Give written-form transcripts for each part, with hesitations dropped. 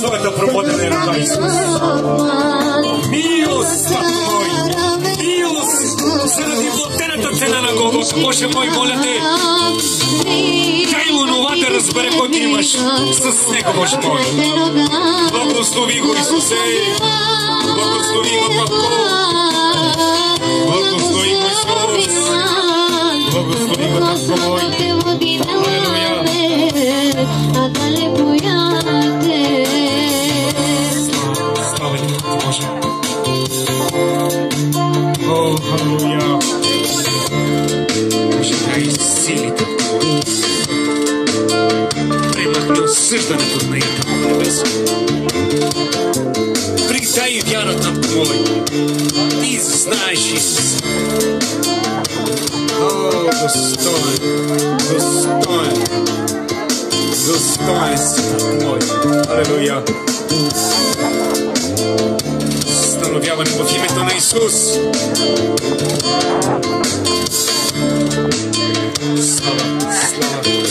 своята прободена ръка, Исус. Милост, Татко мой, милост, заради платената цена на Голгота, Боже мой, моля те, дай онова да разбере, който имаш с него, Боже мой. Благослови го, Исусе, благослови го, Татко, благослови го, Исус, благослови го, Татко мой. Алелуя. Слава ти, Боже. О, алелуя. Боже, дай силите Твои. Премахни осъждането на ята в небеса. Придай вярата Твоя. Ти знаеш, Исус. О, достоен, достоен. Достоен си, Татко мой. Алелуя. Становяване в името на Исус. Слава, слава,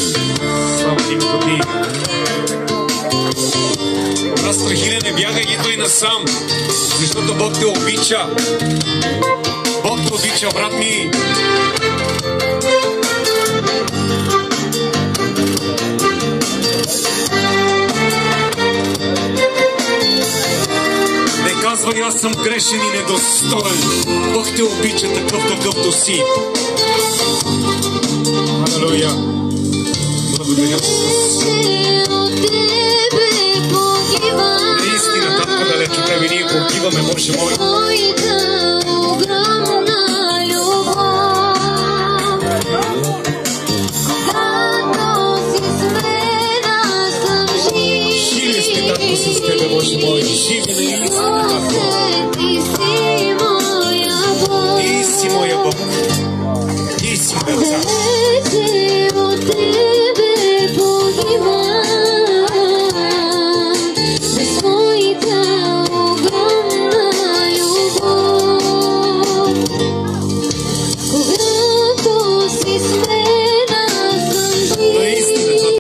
слава името Ти. Разстрахиле, не бягай нито и насам, защото Бог те обича. Бог те обича, брат ми. Казвай, аз съм грешен и недостоен. Бог те обича такъв, какъвто си. Алелуя. Благодаря ти. Наистина, Татко, далеч от Тебе ние погиваме, Боже мой. Живи сме, Татко, с Тебе, Боже мой. Живи наистина, Татко. Ти си моя Бог. Ти си моя Бог.